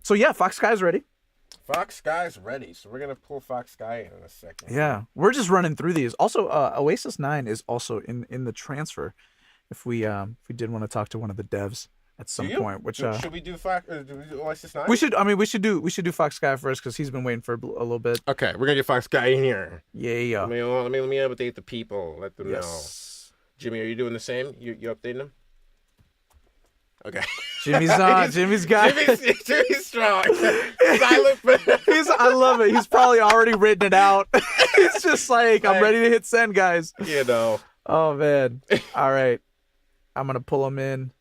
So yeah, foxsky's ready. Foxsky's ready, so we're gonna pull foxsky in a second. Yeah, we're just running through these. Also, Oasis 9 is also in the transfer. If we did want to talk to one of the devs at some point, which should we do Fox? Do we do Oasis 9? we should. I mean, we should do foxsky first because he's been waiting for a little bit. Okay, we're gonna get Foxsky in here. Yeah. Let me update the people. Let them know. Yes. Jimmy, are you doing the same? You updating them? Okay. Jimmy's on. Jimmy's got. Jimmy's strong. Silent. I love it. He's probably already written it out. It's just like I'm ready to hit send, guys. You know. Oh man. All right. I'm gonna pull him in.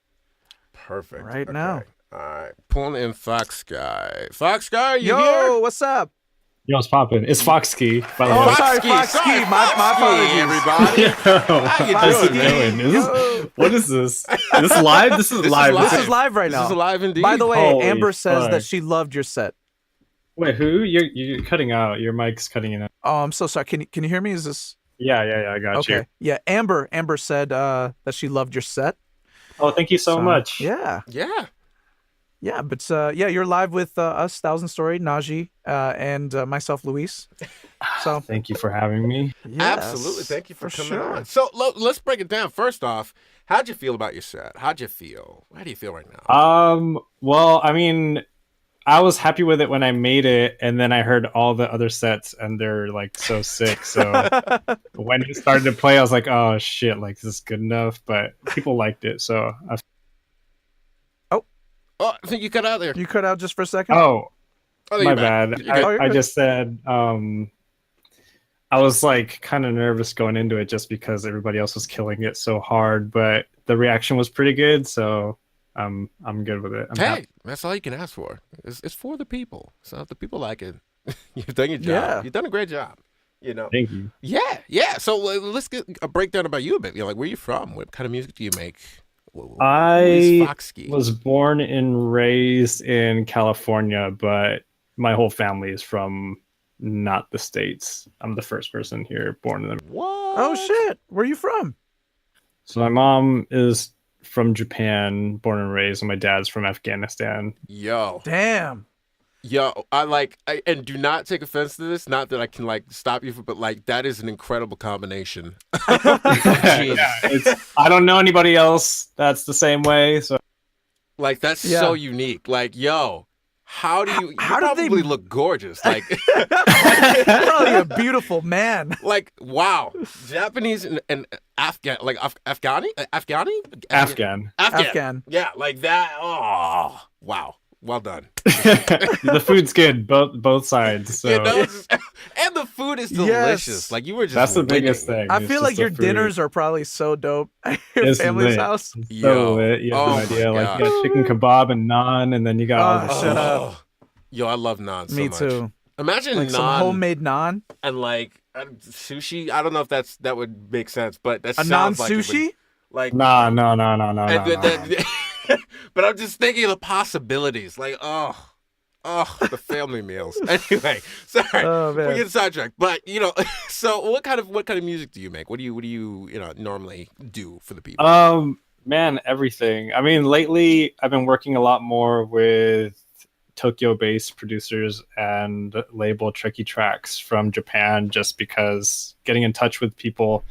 Perfect. Right now. All right. Pulling in Foxsky. Foxsky, you Yo, here? what's up? Yo, it's popping. It's foxsky, by the way. Oh, sorry, Foxsky. My apologies. Everybody. How you doing? What is this? Is this live? This is live. This is live right now. This is live indeed. By the way, Holy Amber says fuck. that she loved your set. Wait, who? You're cutting out. Your mic's cutting in. Oh, I'm so sorry. Can you hear me? Is this Yeah, I got okay? you. Yeah, Amber said that she loved your set. Oh, thank you so much. Yeah. Yeah. But you're live with us, Thousand Story, Najee, and myself, Luis. So Thank you for having me. yes, Absolutely. Thank you for coming sure. on. So let's break it down. First off, how'd you feel about your set? How'd you feel? How do you feel right now? Well, I mean, I was happy with it when I made it, and then I heard all the other sets, and they're like so sick. So when it started to play, I was like, "Oh shit! Like this is good enough." But people liked it, so Oh, I think you cut out there. You cut out just for a second. oh, Oh, my you're bad. back. You're good. I just said I was like kind of nervous going into it just because everybody else was killing it so hard, but the reaction was pretty good, so I'm good with it. I'm Hey, happy. that's all you can ask for. It's for the people. So if the people like it, you've done your job. Yeah. You've done a great job. You know. Thank you. Yeah. So let's get a breakdown about you a bit. Like, where are you from? What kind of music do you make? I Foxsky? was born and raised in California, but my whole family is from not the States. I'm the first person here born in them. What? Oh shit! Where are you from? So my mom is from Japan, born and raised, and my dad's from Afghanistan. Yo, and do not take offense to this. Not that I can like stop you, but like that is an incredible combination. I don't know anybody else that's the same way. So Like that's so unique. Like, yo, how do you? How you did probably they look gorgeous. Like, probably a beautiful man. like wow, Japanese and Afghan, like Afghani. Afghan. Yeah, like that. Oh, wow. Well done. The food's good, both sides. So You know, and the food is delicious. Yes. Like you were just. that's the winning. biggest thing. I It's feel just like the your food. dinners are probably so dope at your It's family's lit. house. So Yo. lit. You have Oh no my idea. Like you gosh. got chicken kebab and naan, and then you got all this. Shut up. Oh. Yo, I love naan so Me much. too. Imagine Like naan some homemade naan. and like sushi. I don't know if that would make sense, but that A sounds non like it would- sushi. like No. and but I'm just thinking of the possibilities. Like, oh, the family meals. Anyway, sorry, Oh, man. we get sidetracked. But you know, so what kind of music do you make? What do you normally do for the people? Man, everything. I mean, lately I've been working a lot more with Tokyo-based producers and label Tricky Tracks from Japan, just because getting in touch with people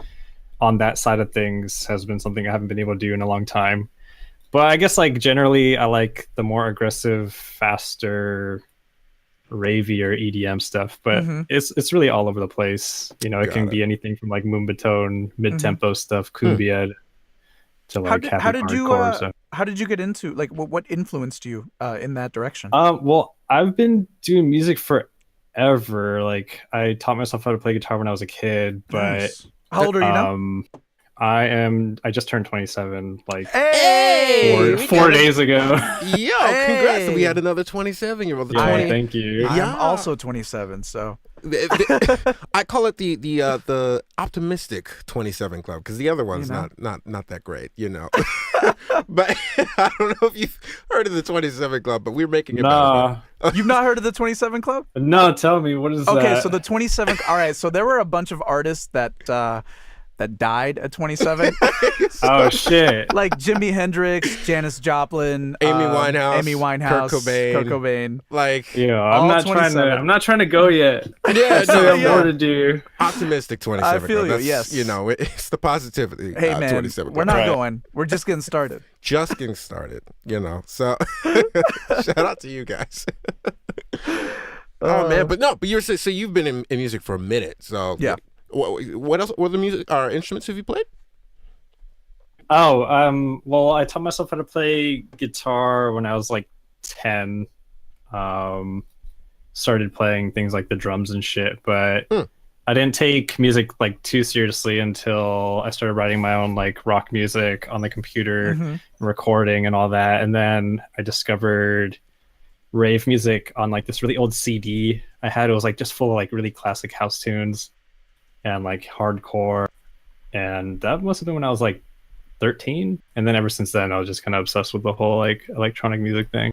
on that side of things has been something I haven't been able to do in a long time. But I guess like generally I like the more aggressive, faster, ravier EDM stuff, but it's really all over the place. You know, it Got can it. be anything from like Moombahton, mid-tempo stuff, cumbia, to like How did you hardcore stuff. how did you get into like what influenced you in that direction? Well, I've been doing music forever. Like I taught myself how to play guitar when I was a kid, but Nice. How old are you now? I just turned 27 like Hey, four days ago. Yo, congrats! Hey. We had another 27-year-old. Yeah, thank you. I'm Yeah. also 27, so I call it the optimistic 27 club because the other one's know. not that great, you know. But I don't know if you've heard of the 27 club, but we're making it Nah. you've not heard of the 27 Club? No, tell me, what is Okay, that? so the 27. All right, so there were a bunch of artists that that died at 27. Oh shit. Like Jimi Hendrix, Janis Joplin, Amy Winehouse, Kurt Cobain. Like, Yeah, All I'm 27. not trying to go yet. yeah, So no, I have more to do. optimistic 27. I feel bro. you, That's, yes. you know, it's the positivity. Hey man, 27. we're not Right. going. We're just getting started. Just getting started, you know. So shout out to you guys. Oh man, but you're so you've been in music for a minute. So Yeah. What else? What other music or instruments have you played? Oh, well, I taught myself how to play guitar when I was like 10. Started playing things like the drums and shit, but I didn't take music like too seriously until I started writing my own like rock music on the computer, recording and all that. And then I discovered rave music on like this really old CD I had. It was like just full of like really classic house tunes and like hardcore. And that must have been when I was like 13. And then ever since then, I was just kind of obsessed with the whole like electronic music thing.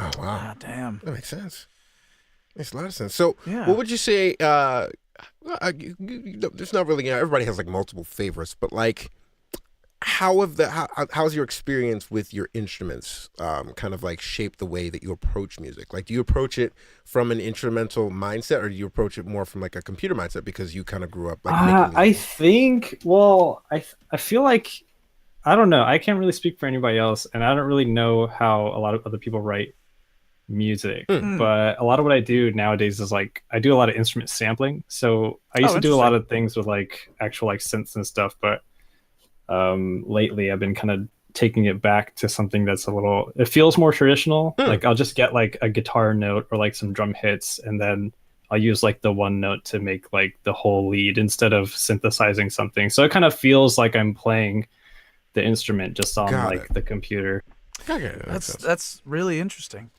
Oh wow, Ah, damn. that makes sense. Makes a lot of sense. So, Yeah. what would you say? There's not really. Everybody has like multiple favorites, but like, how's your experience with your instruments? Kind of like shape the way that you approach music. Like, do you approach it from an instrumental mindset, or do you approach it more from like a computer mindset because you kind of grew up like making music? I think. Well, I feel like I don't know. I can't really speak for anybody else, and I don't really know how a lot of other people write music. But a lot of what I do nowadays is like I do a lot of instrument sampling. So I used to do a lot of things with like actual like synths and stuff, but lately I've been kind of taking it back to something that's it feels more traditional. Like I'll just get like a guitar note or like some drum hits, and then I'll use like the one note to make like the whole lead instead of synthesizing something. So it kind of feels like I'm playing the instrument just on the computer. Okay, That's really interesting.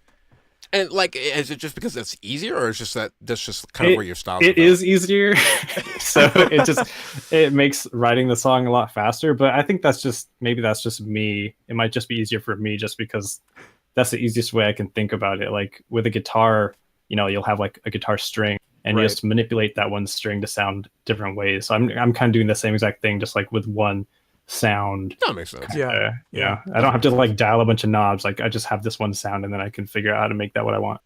And like, is it just because that's easier, or is just that's just kind of where your style? It is easier, so it makes writing the song a lot faster. But I think that's just me. It might just be easier for me, just because that's the easiest way I can think about it. Like with a guitar, you know, you'll have like a guitar string, and you just manipulate that one string to sound different ways. So I'm kind of doing the same exact thing, just like with one sound. That makes sense. Yeah. I don't have to like dial a bunch of knobs. Like I just have this one sound, and then I can figure out how to make that what I want.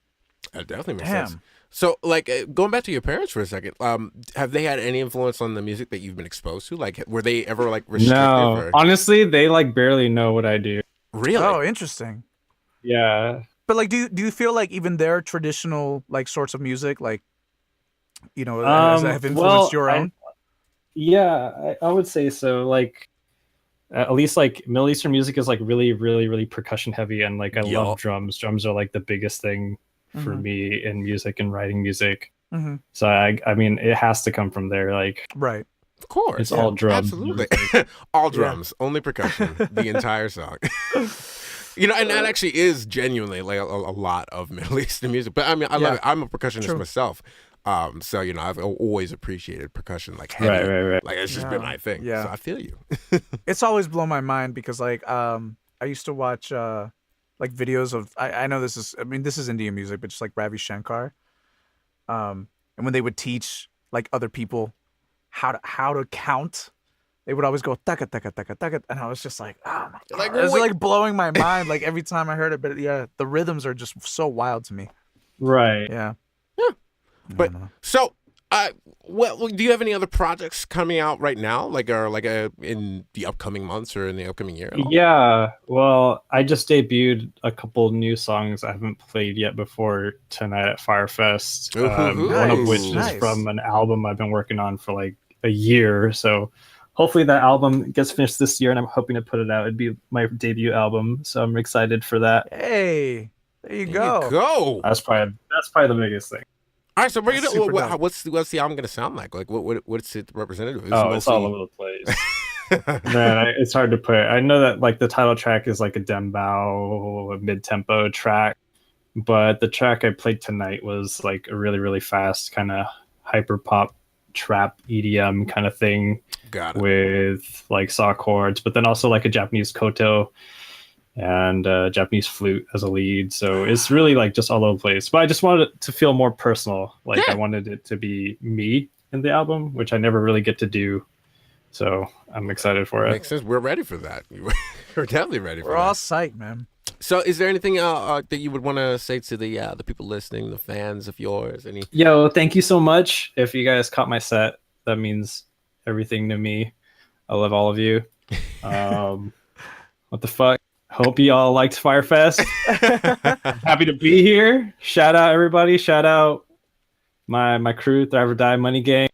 That definitely makes sense. So, like, going back to your parents for a second, have they had any influence on the music that you've been exposed to? Like, were they ever like restrictive? No, honestly, they like barely know what I do. Really? Oh, interesting. Yeah. But like, do you feel like even their traditional like sorts of music, like, you know, have influenced your own? I would say so. Like, at least like Middle Eastern music is like really, really, really percussion heavy, and like I love drums. Drums are like the biggest thing for me in music and writing music. So I mean, it has to come from there. Like, right. Of course. It's all drums. Absolutely. All drums, only percussion, the entire song. You know, and that actually is genuinely like a lot of Middle Eastern music. But I mean, I love it. I'm a percussionist myself. So, you know, I've always appreciated percussion, like heavy. Right. Like it's just been my thing. Yeah. So I feel you. It's always blown my mind because like I used to watch like videos of I know this is Indian music, but just like Ravi Shankar. And when they would teach like other people how to count, they would always go taka taka taka taka, and I was just like, oh my god, it was like blowing my mind like every time I heard it. But yeah, the rhythms are just so wild to me. Right. Yeah. But so, well, do you have any other projects coming out right now, like in the upcoming months or in the upcoming year? Yeah. Well, I just debuted a couple new songs I haven't played yet before tonight at Firefest. One of which is from an album I've been working on for like a year. So hopefully that album gets finished this year, and I'm hoping to put it out. It'd be my debut album, so I'm excited for that. Hey, there you go. That's probably the biggest thing. All right, so bring it up. What's the album gonna sound like? Like what's it representative? It's all over the place. Man, it's hard to put. I know that like the title track is like a dembow, a mid-tempo track, but the track I played tonight was like a really, really fast kind of hyper pop trap EDM kind of thing. Got it. With like saw chords, but then also like a Japanese koto and Japanese flute as a lead. So it's really like just all over the place. But I just wanted it to feel more personal. Like I wanted it to be me in the album, which I never really get to do So I'm excited for it. Makes sense. We're ready for that. We're definitely ready for We're that. all psyched, man. So, is there anything that you would want to say to the people listening, the fans of yours? Yo, thank you so much. If you guys caught my set, that means everything to me. I love all of you. What the fuck? Hope you all liked Firefest. Happy to be here. Shout out everybody. Shout out my crew, Thrive or Die Money Gang.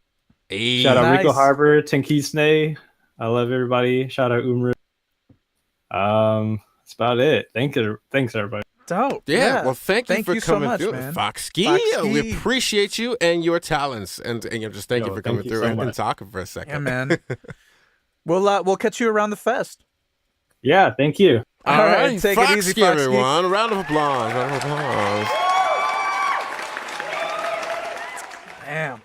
Hey. Shout out Rico Nice. Harbor, Tenkisne. I love everybody. Shout out Umru. That's about it. Thanks everybody. Dope. Yeah. Well, thank you for so coming much, through, man. Foxsky. Foxsky. We appreciate you and your talents, and just thank you for coming through and talking for a second. Yeah, man. We'll catch you around the fest. Yeah, thank you. All right, take it easy, Foxsky. Everyone. A round of applause. Damn.